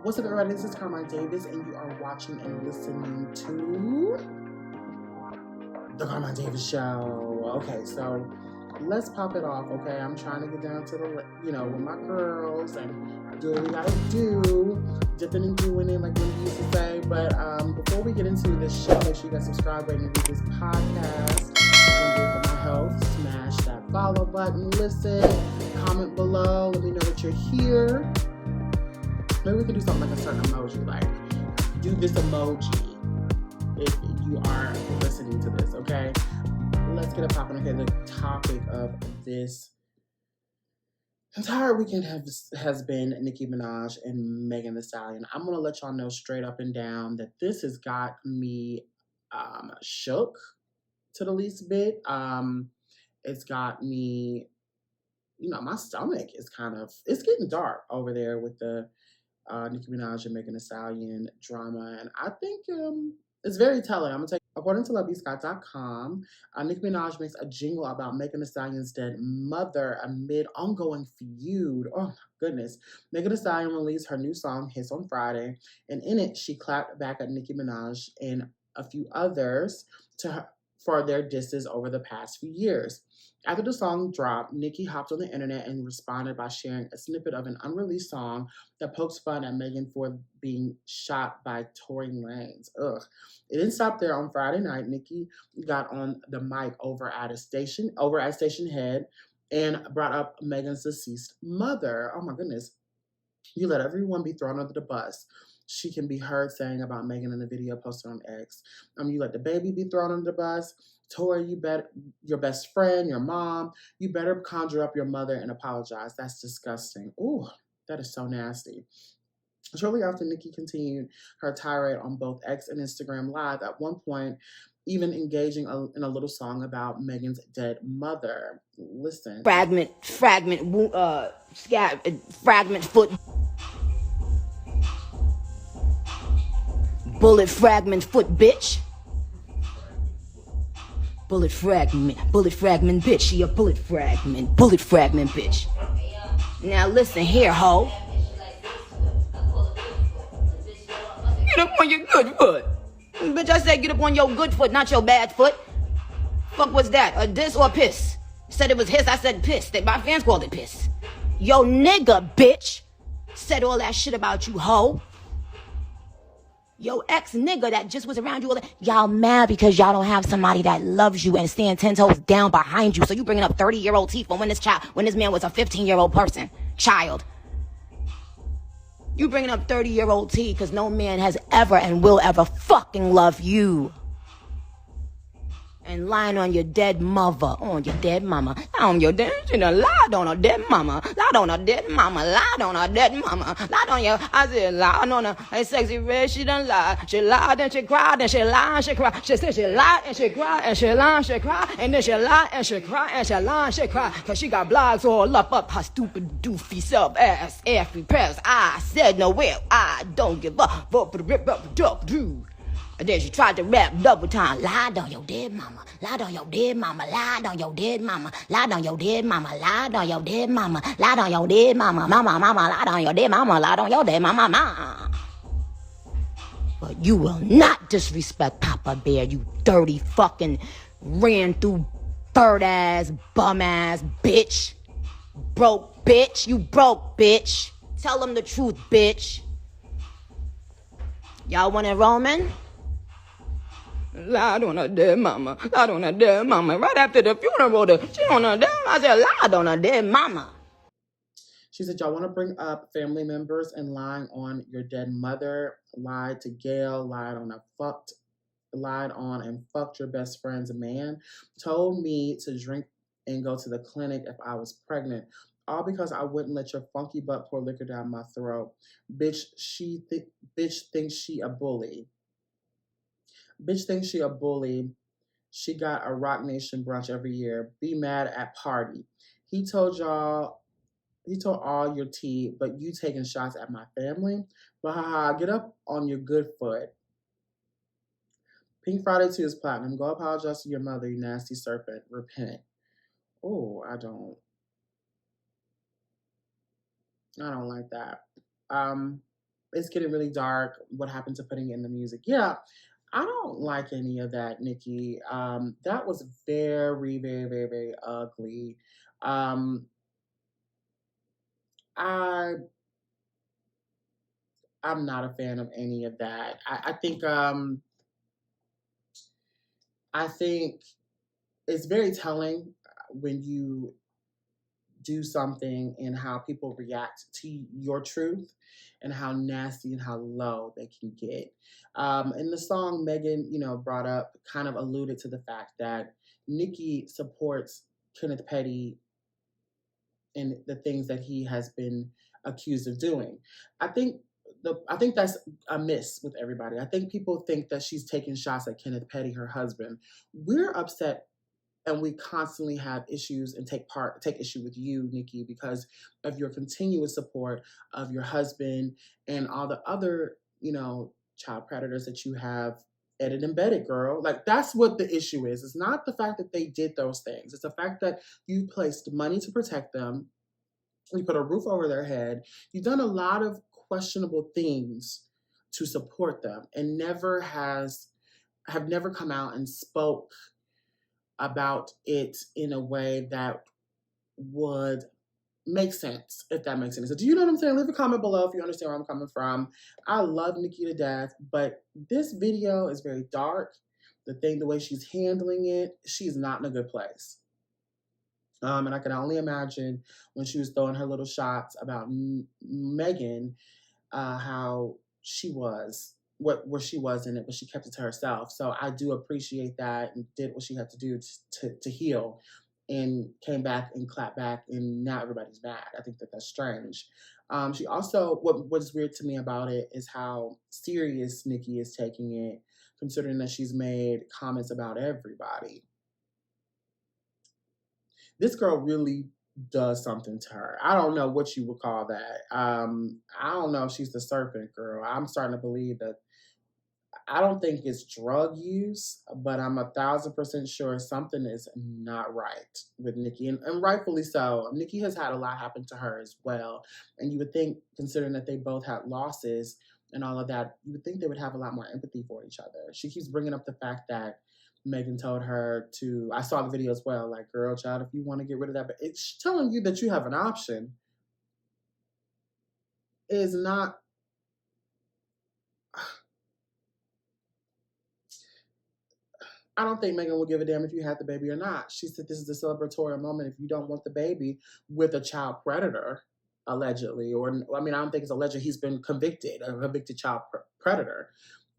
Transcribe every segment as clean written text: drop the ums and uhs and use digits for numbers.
What's up, everybody? This is Carmine Davis, and you are watching and listening to The Carmine Davis Show. Okay, so let's pop it off, okay? I'm trying to get down to the, with my girls and do what we gotta do, dipping and doing it like we used to say. But before we get into this show, make sure you guys subscribe, rate, and review this podcast. And do it for my health. Smash that follow button, listen, comment below, let me know that you're here. Maybe we can do something like a certain emoji, like do this emoji if you are listening to this, okay? Let's get it popping. Okay, the topic of this entire weekend has been Nicki Minaj and Megan Thee Stallion. I'm gonna let y'all know straight up and down that this has got me shook to the least bit. It's got me, my stomach is it's getting dark over there with the Nicki Minaj and Megan Thee Stallion drama, and I think it's very telling. I'm gonna take, according to LoveYouScott.com, Nicki Minaj makes a jingle about Megan Thee Stallion's dead mother amid ongoing feud. Oh my goodness! Megan Thee Stallion released her new song "HISS" on Friday, and in it she clapped back at Nicki Minaj and a few others for their disses over the past few years. After the song dropped, Nicki hopped on the internet and responded by sharing a snippet of an unreleased song that pokes fun at Megan for being shot by Tory Lanez. Ugh. It didn't stop there. On Friday night, Nicki got on the mic over at Station Head and brought up Megan's deceased mother. Oh my goodness. You let everyone be thrown under the bus. She can be heard saying about Megan in the video posted on X. You let the baby be thrown under the bus. Tory, your best friend, your mom, you better conjure up your mother and apologize. That's disgusting. Ooh, that is so nasty. Shortly after, Nicki continued her tirade on both X and Instagram Live, at one point even engaging in a little song about Megan's dead mother. Listen. Fragment foot. Bullet fragment foot, bitch. Bullet fragment, bitch. She a bullet fragment, bitch. Now listen here, ho. Get up on your good foot. Bitch, I said get up on your good foot, not your bad foot. Fuck was that, a diss or a piss? You said it was hiss, I said piss. My fans called it piss. Yo nigga, bitch, said all that shit about you, ho. Yo ex-nigga that just was around you all that. Y'all mad because y'all don't have somebody that loves you and stand 10 toes down behind you. So you bringing up 30-year-old teeth from when this man was a 15-year-old child. You bringing up 30-year-old tea because no man has ever and will ever fucking love you. And lying on your dead mother, on your dead mama, on your dead, lied on her dead mama, lied on her dead mama, lied on her dead mama, lied on your, I said lied on her, hey sexy red, she done lied, she lied and she cried and she lied and she cried, she said she lied and she cried and she lied and she cried, and then she lied and she cried and she lied and she cried, cause she got blogs all up her stupid doofy self ass, every press, I said no well, I don't give up, dude. And then she tried to rap double time. Lied on your dead mama. Lied on your dead mama. Lied on your dead mama. Lied on your dead mama. Lied on your dead mama. Lied on your dead mama. Mama, lied on your dead mama. Lied on your dead mama. But you will not disrespect Papa Bear, you dirty fucking ran through bird ass, bum ass bitch. Broke bitch. You broke bitch. Tell them the truth, bitch. Y'all want it, Roman? Lied on her dead mama. Lied on her dead mama. Right after the funeral, she on her dead mama. I said, lied on her dead mama. She said, y'all want to bring up family members and lying on your dead mother. Lied to Gail. Lied on and fucked your best friend's man. Told me to drink and go to the clinic if I was pregnant. All because I wouldn't let your funky butt pour liquor down my throat. Bitch thinks she a bully. Bitch thinks she a bully. She got a Rock Nation brunch every year. Be mad at party. He told all your tea, but you taking shots at my family? But haha, get up on your good foot. Pink Friday 2 is platinum. Go apologize to your mother, you nasty serpent. Repent. Oh, I don't like that. it's getting really dark. What happened to putting in the music? Yeah, I don't like any of that, Nicki. That was very, very, very, very ugly. Um, I I'm not a fan of any of that. I think it's very telling when you do something and how people react to your truth and how nasty and how low they can get. In the song, Megan, brought up, kind of alluded to the fact that Nicki supports Kenneth Petty and the things that he has been accused of doing. I think I think that's a miss with everybody. I think people think that she's taking shots at Kenneth Petty, her husband. We're upset and we constantly have issues and take issue with you, Nicki, because of your continuous support of your husband and all the other, child predators that you have aided and abetted, girl. Like, that's what the issue is. It's not the fact that they did those things. It's the fact that you placed money to protect them. You put a roof over their head. You've done a lot of questionable things to support them and have never come out and spoke about it in a way that would make sense, if that makes sense. So do you know what I'm saying? Leave a comment below if you understand where I'm coming from. I love Nicki to death, but this video is very dark. The way she's handling it, she's not in a good place. And I can only imagine when she was throwing her little shots about Megan, how she was, where she was in it, but she kept it to herself. So I do appreciate that and did what she had to do to heal and came back and clapped back, and now everybody's mad. I think that's strange. She also, what's weird to me about it is how serious Nicki is taking it, considering that she's made comments about everybody. This girl really does something to her. I don't know what you would call that. I don't know if she's the serpent girl. I'm starting to believe that. I don't think it's drug use, but I'm 1,000% sure something is not right with Nicki, and rightfully so. Nicki has had a lot happen to her as well, and you would think, considering that they both had losses and all of that, you would think they would have a lot more empathy for each other. She keeps bringing up the fact that Megan told her to, I saw the video as well, like, girl, child, if you want to get rid of that, but it's telling you that you have an option is not. I don't think Megan will give a damn if you had the baby or not. She said this is a celebratory moment. If you don't want the baby with a child predator, allegedly, or I mean, I don't think it's alleged. He's been convicted, a convicted child predator,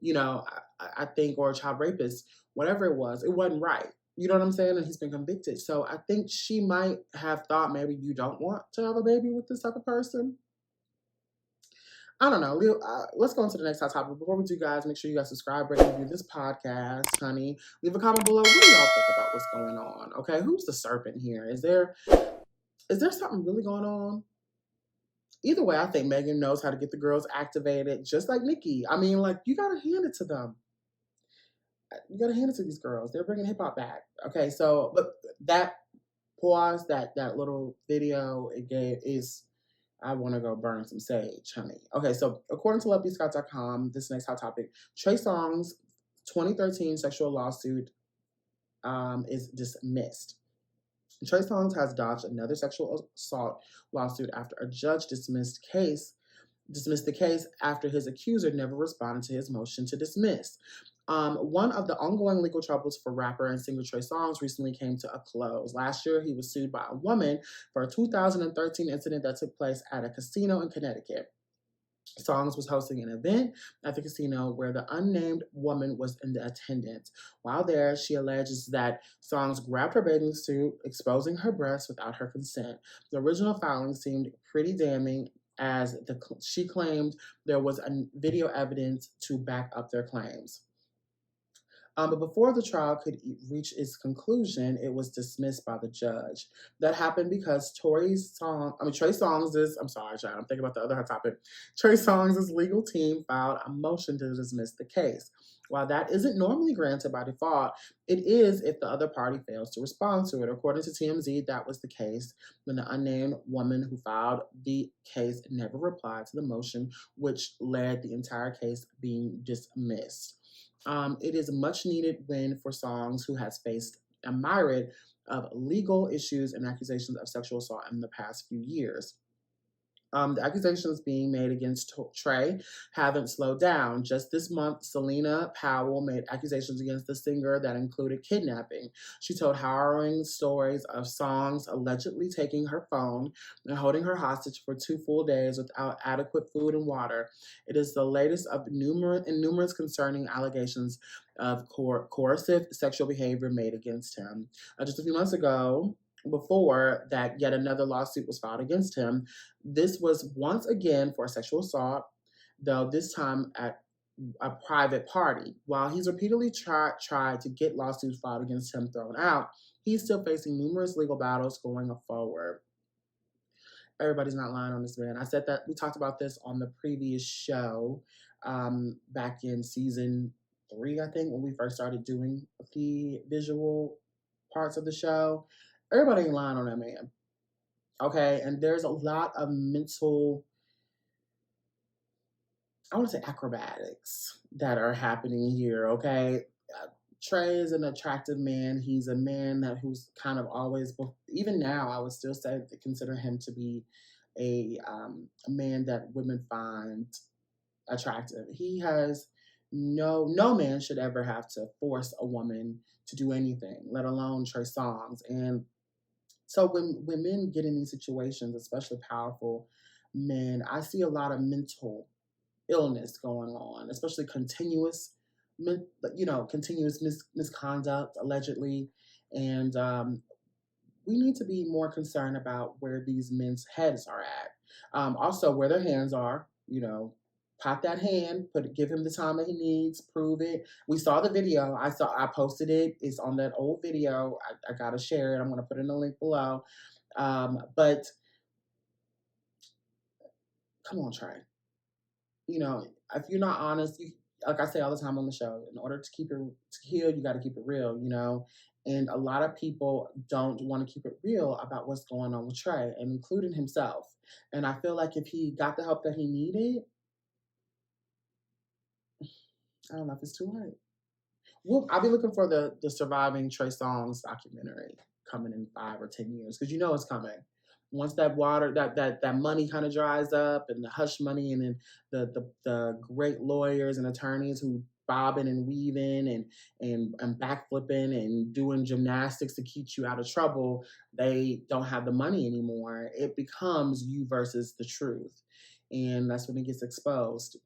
I think, or a child rapist, whatever it wasn't right. You know what I'm saying? And he's been convicted. So I think she might have thought maybe you don't want to have a baby with this type of person. I don't know. Let's go on to the next hot topic. Before we do, guys, make sure you guys subscribe, rate, and review this podcast, honey. Leave a comment below. What do y'all think about what's going on? Okay, who's the serpent here? Is there something really going on? Either way, I think Megan knows how to get the girls activated, just like Nicki. I mean, like, you gotta hand it to them. You gotta hand it to these girls. They're bringing hip hop back. Okay, so but that pause, that little video is. I want to go burn some sage, honey. Okay, so according to lovebscott.com, this next hot topic, Trey Songz' 2013 sexual lawsuit is dismissed. Trey Songz has dodged another sexual assault lawsuit after a judge dismissed the case after his accuser never responded to his motion to dismiss. One of the ongoing legal troubles for rapper and singer Trey Songz recently came to a close. Last year, he was sued by a woman for a 2013 incident that took place at a casino in Connecticut. Songz was hosting an event at the casino where the unnamed woman was in attendance. While there, she alleges that Songz grabbed her bathing suit, exposing her breasts without her consent. The original filing seemed pretty damning, as she claimed there was video evidence to back up their claims. But before the trial could reach its conclusion, it was dismissed by the judge. That happened because Trey Songz is, I'm sorry, child, I'm thinking about the other hot topic. Trey Songz' legal team filed a motion to dismiss the case. While that isn't normally granted by default, it is if the other party fails to respond to it. According to TMZ, that was the case when the unnamed woman who filed the case never replied to the motion, which led the entire case being dismissed. It is a much needed win for Songz, who has faced a myriad of legal issues and accusations of sexual assault in the past few years. The accusations being made against Trey haven't slowed down. Just this month, Selena Powell made accusations against the singer that included kidnapping. She told harrowing stories of Songz allegedly taking her phone and holding her hostage for 2 full days without adequate food and water. It is the latest of numerous concerning allegations of coercive sexual behavior made against him. Just a few months ago, before that, yet another lawsuit was filed against him. This was once again for sexual assault, though this time at a private party. While he's repeatedly tried to get lawsuits filed against him thrown out, he's still facing numerous legal battles going forward. Everybody's not lying on this man. I said that we talked about this on the previous show back in season 3, I think, when we first started doing the visual parts of the show. Everybody ain't lying on that man. Okay, and there's a lot of mental, I want to say acrobatics that are happening here, okay? Trey is an attractive man. He's a man who's kind of always, even now, I would still say consider him to be a man that women find attractive. He has no man should ever have to force a woman to do anything, let alone Trey Songz. And so when men get in these situations, especially powerful men, I see a lot of mental illness going on, especially continuous misconduct, allegedly. And we need to be more concerned about where these men's heads are at. Also, where their hands are, pop that hand, give him the time that he needs, prove it. We saw the video. I posted it. It's on that old video. I gotta share it. I'm gonna put in the link below. But come on, Trey. If you're not honest, like I say all the time on the show, in order to heal, you got to keep it real. And a lot of people don't want to keep it real about what's going on with Trey, and including himself. And I feel like if he got the help that he needed, I don't know if it's too late. I'll be looking for the surviving Trey Songz documentary coming in 5 or 10 years, because it's coming. Once that water, that money kind of dries up, and the hush money, and then the great lawyers and attorneys who bobbing and weaving and backflipping and doing gymnastics to keep you out of trouble, they don't have the money anymore. It becomes you versus the truth, and that's when it gets exposed.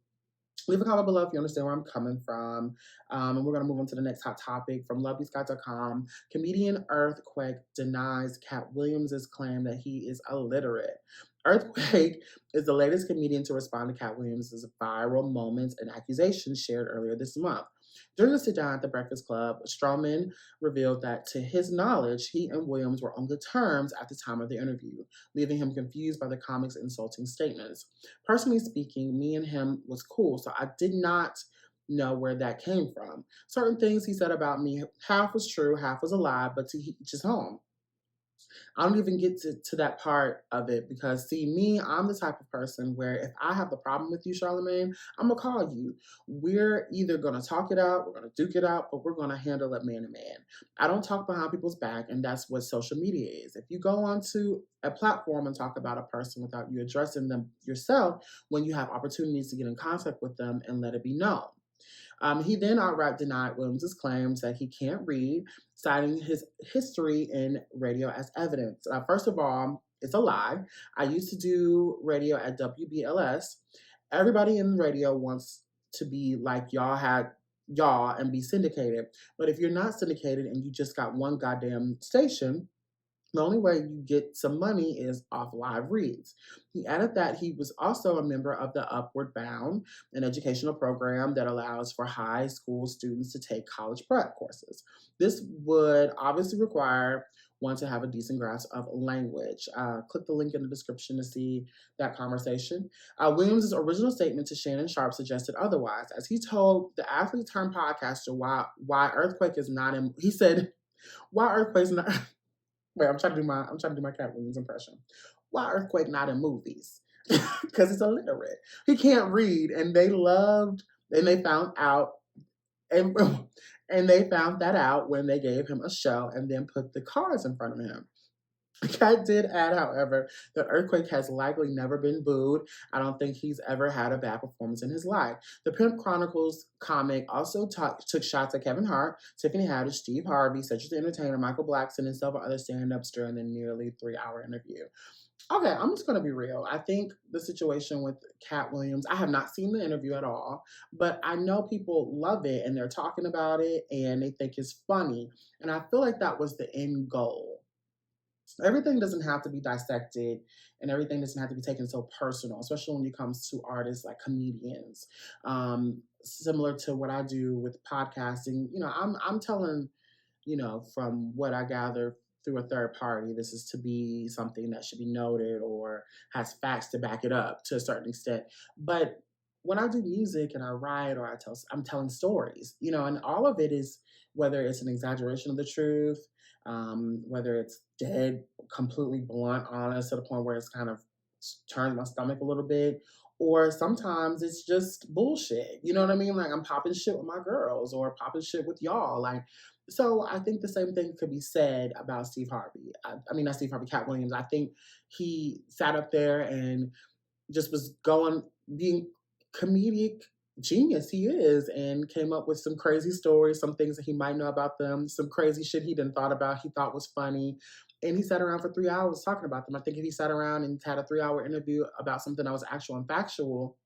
Leave a comment below if you understand where I'm coming from. And we're going to move on to the next hot topic from loveyescott.com. Comedian Earthquake denies Cat Williams' claim that he is illiterate. Earthquake is the latest comedian to respond to Cat Williams' viral moments and accusations shared earlier this month. During a sit-down at the Breakfast Club, Strowman revealed that, to his knowledge, he and Williams were on good terms at the time of the interview, leaving him confused by the comic's insulting statements. Personally speaking, me and him was cool, so I did not know where that came from. Certain things he said about me, half was true, half was a lie, but to each his own. I don't even get to that part of it because, see, me, I'm the type of person where if I have the problem with you, Charlamagne, I'm going to call you. We're either going to talk it out, we're going to duke it out, but we're going to handle it man to man. I don't talk behind people's back, and that's what social media is. If you go onto a platform and talk about a person without you addressing them yourself, when you have opportunities to get in contact with them and let it be known. He then outright denied Williams' claims that he can't read, citing his history in radio as evidence. First of all, it's a lie. I used to do radio at WBLS. Everybody in radio wants to be like y'all and be syndicated. But if you're not syndicated and you just got one goddamn station, The only way you get some money is off live reads. He added that he was also a member of the Upward Bound, an educational program that allows for high school students to take college prep courses. This would obviously require one to have a decent grasp of language. Click the link in the description to see that conversation. Williams' original statement to Shannon Sharp suggested otherwise, as he told the athlete turned podcaster why Earthquake is not in. He said, "Why Earthquake's not." Wait, I'm trying to do my Cat Williams impression. Why Earthquake not in movies? Because he's illiterate. He can't read, and they found out, and they found that out when they gave him a show and then put the cards in front of him. Cat did add, however, that Earthquake has likely never been booed. I don't think he's ever had a bad performance in his life. The Pimp Chronicles comic also took shots at Kevin Hart, Tiffany Haddish, Steve Harvey, Cedric the Entertainer, Michael Blackson, and several other stand-ups during the nearly 3-hour interview. Okay, I'm just going to be real. I think the situation with Cat Williams, I have not seen the interview at all, but I know people love it and they're talking about it and they think it's funny. And I feel like that was the end goal. Everything doesn't have to be dissected and everything doesn't have to be taken so personal, especially when it comes to artists like comedians. Similar to what I do with podcasting, I'm telling, from what I gather through a third party, this is to be something that should be noted or has facts to back it up to a certain extent. But when I do music and I write or I'm telling stories, and all of it is, whether it's an exaggeration of the truth, whether it's dead, completely blunt, honest to the point where it's kind of turns my stomach a little bit, or sometimes it's just bullshit. You know what I mean? Like I'm popping shit with my girls or popping shit with y'all. So I think the same thing could be said about Steve Harvey. Not Steve Harvey, Cat Williams. I think he sat up there and just was being comedic genius he is, and came up with some crazy stories, some things that he might know about them, some crazy shit he didn't thought about, he thought was funny. And he sat around for 3 hours talking about them. I think if he sat around and had a 3-hour interview about something that was actual and factual,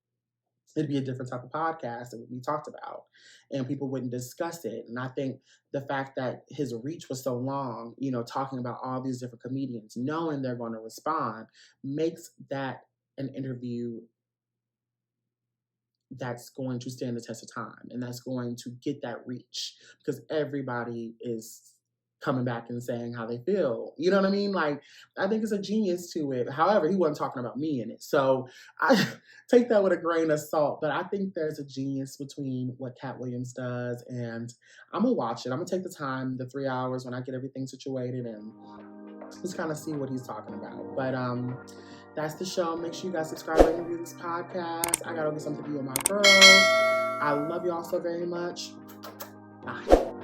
it'd be a different type of podcast that would be talked about and people wouldn't discuss it. And I think the fact that his reach was so long, talking about all these different comedians, knowing they're going to respond, makes that an interview that's going to stand the test of time and that's going to get that reach because everybody is coming back and saying how they feel. You know what I mean? Like, I think it's a genius to it. However, he wasn't talking about me in it. So I take that with a grain of salt, but I think there's a genius between what Cat Williams does, and I'm going to watch it. I'm going to take the time, the 3 hours when I get everything situated and just kind of see what he's talking about. But, that's the show. Make sure you guys subscribe and review this podcast. I got to get something to do with my girls. I love y'all so very much. Bye.